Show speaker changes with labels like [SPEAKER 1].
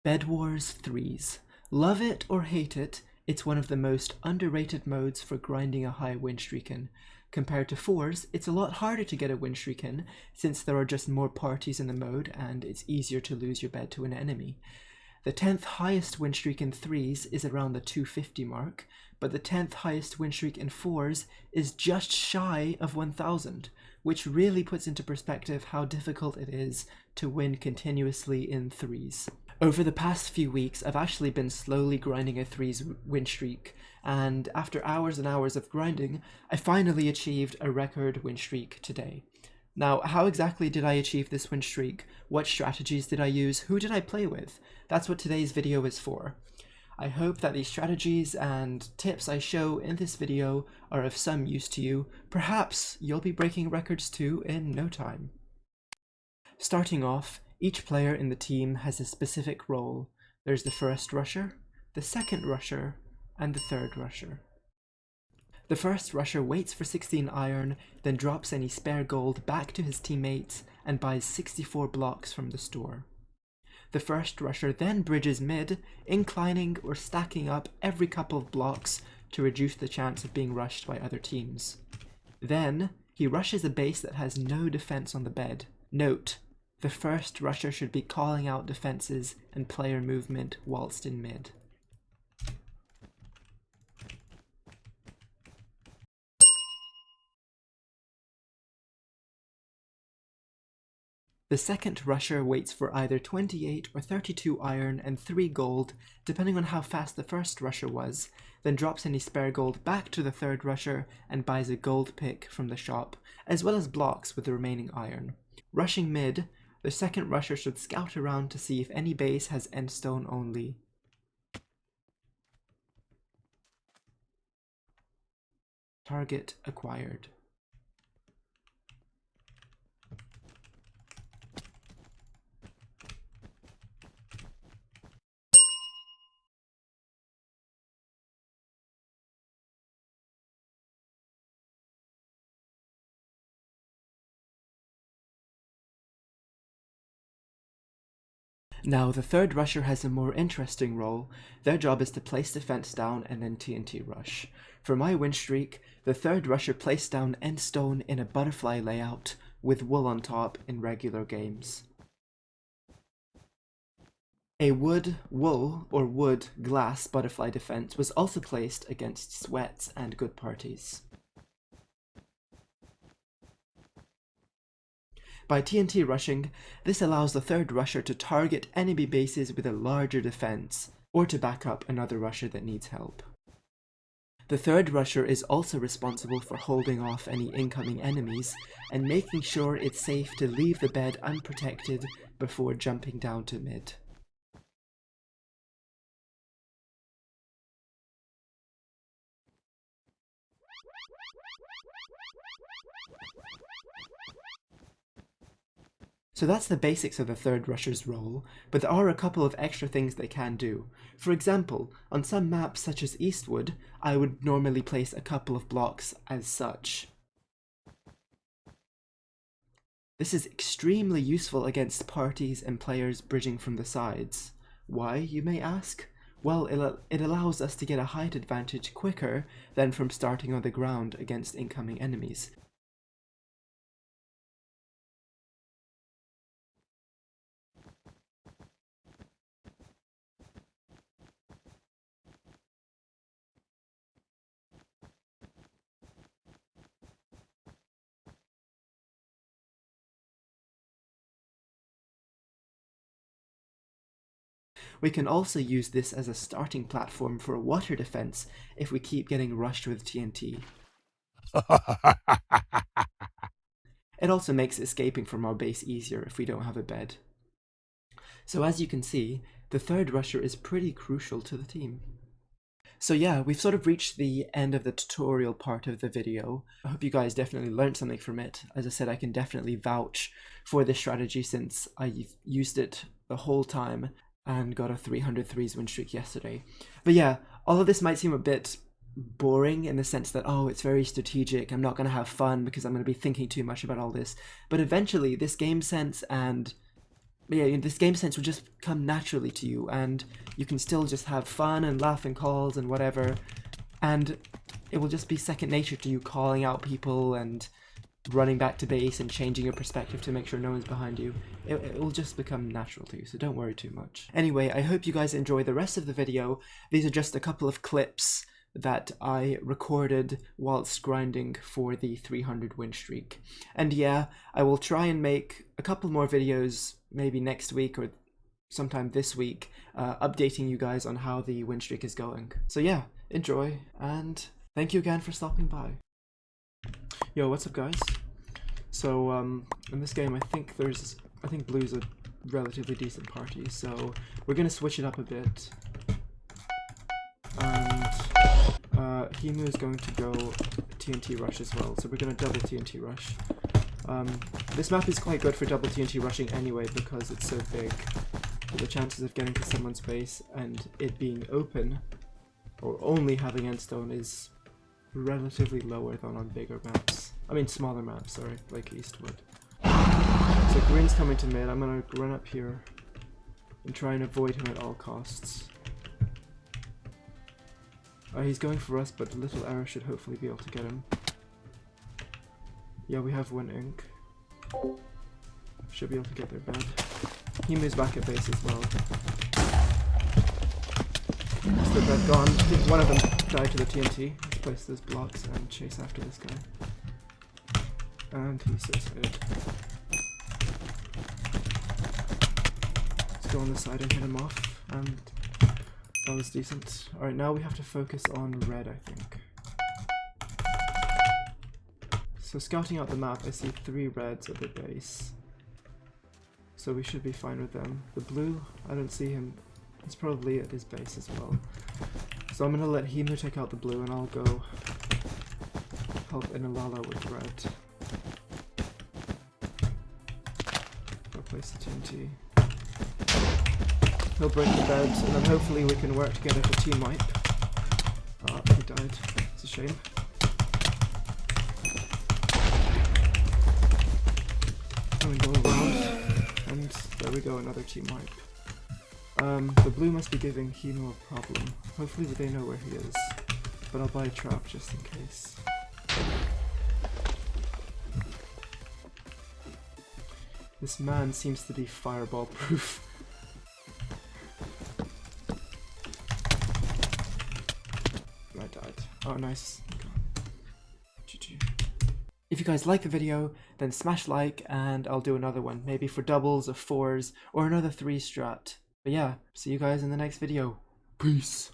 [SPEAKER 1] Bed Wars 3s. Love it or hate it, it's one of the most underrated modes for grinding a high win streak in. Compared to 4s, it's a lot harder to get a win streak in, since there are just more parties in the mode and it's easier to lose your bed to an enemy. The 10th highest win streak in 3s is around the 250 mark, but the 10th highest win streak in 4s is just shy of 1000, which really puts into perspective how difficult it is to win continuously in 3s. Over the past few weeks, I've actually been slowly grinding a 3s win streak, and after hours and hours of grinding, I finally achieved a record win streak today. Now, how exactly did I achieve this win streak? What strategies did I use? Who did I play with? That's what today's video is for. I hope that these strategies and tips I show in this video are of some use to you. Perhaps you'll be breaking records too in no time. Starting off, each player in the team has a specific role. There's the first rusher, the second rusher, and the third rusher. The first rusher waits for 16 iron, then drops any spare gold back to his teammates and buys 64 blocks from the store. The first rusher then bridges mid, inclining or stacking up every couple of blocks to reduce the chance of being rushed by other teams. Then, he rushes a base that has no defense on the bed. Note, the first rusher should be calling out defenses and player movement whilst in mid. The second rusher waits for either 28 or 32 iron and 3 gold, depending on how fast the first rusher was, then drops any spare gold back to the third rusher and buys a gold pick from the shop, as well as blocks with the remaining iron. Rushing mid, the second rusher should scout around to see if any base has endstone only. Target acquired. Now, the third rusher has a more interesting role. Their job is to place defense down and then TNT rush. For my win streak, the third rusher placed down endstone in a butterfly layout with wool on top in regular games. A wood, wool, or wood, glass butterfly defense was also placed against sweats and good parties. By TNT rushing, this allows the third rusher to target enemy bases with a larger defense, or to back up another rusher that needs help. The third rusher is also responsible for holding off any incoming enemies, and making sure it's safe to leave the bed unprotected before jumping down to mid. So that's the basics of the third rusher's role, but there are a couple of extra things they can do. For example, on some maps such as Eastwood, I would normally place a couple of blocks as such. This is extremely useful against parties and players bridging from the sides. Why, you may ask? Well, it allows us to get a height advantage quicker than from starting on the ground against incoming enemies. We can also use this as a starting platform for a water defense if we keep getting rushed with TNT. It also makes escaping from our base easier if we don't have a bed. So as you can see, the third rusher is pretty crucial to the team. So yeah, we've sort of reached the end of the tutorial part of the video. I hope you guys definitely learned something from it. As I said, I can definitely vouch for this strategy since I've used it the whole time and got a 303s win streak yesterday. But yeah, all of this might seem a bit boring in the sense that, oh, it's very strategic, I'm not going to have fun because I'm going to be thinking too much about all this. But eventually, this game sense and But yeah, this game sense will just come naturally to you, and you can still just have fun and laughing calls and whatever, and it will just be second nature to you, calling out people and running back to base and changing your perspective to make sure no one's behind you. It will just become natural to you, so don't worry too much. Anyway, I hope you guys enjoy the rest of the video. These are just a couple of clips that I recorded whilst grinding for the 300 win streak. And yeah, I will try and make a couple more videos maybe next week or sometime this week, updating you guys on how the win streak is going. So yeah, enjoy, and thank you again for stopping by. Yo, what's up guys? So in this game I think blue's a relatively decent party, so we're gonna switch it up a bit. And Himu is going to go TNT rush as well, so we're going to double TNT rush. This map is quite good for double TNT rushing anyway because it's so big. So the chances of getting to someone's base and it being open, or only having endstone, is relatively lower than on bigger maps. I mean smaller maps, sorry, like Eastwood. So green's coming to mid. I'm going to run up here and try and avoid him at all costs. He's going for us, but Little Arrow should hopefully be able to get him. Yeah, we have one ink. Should be able to get their bed. He moves back at base as well. Is their bed gone? I think one of them died to the TNT. Let's place those blocks and chase after this guy. And he's suicided. Let's go on the side and hit him off. And that was decent. Alright, now we have to focus on red, I think. So scouting out the map, I see 3 reds at the base. So we should be fine with them. The blue, I don't see him. He's probably at his base as well. So I'm gonna let Himu take out the blue and I'll go help Inalala with red. I'll place the TNT. He'll break the bed, and then hopefully we can work together to team wipe. He died. It's a shame. And we go around, and there we go, another team wipe. The blue must be giving Hino a problem. Hopefully they know where he is, but I'll buy a trap just in case. This man seems to be fireball proof. I died. Oh, nice. GG. If you guys like the video, then smash like and I'll do another one. Maybe for doubles or 4s or another 3 strat. But yeah, see you guys in the next video. Peace.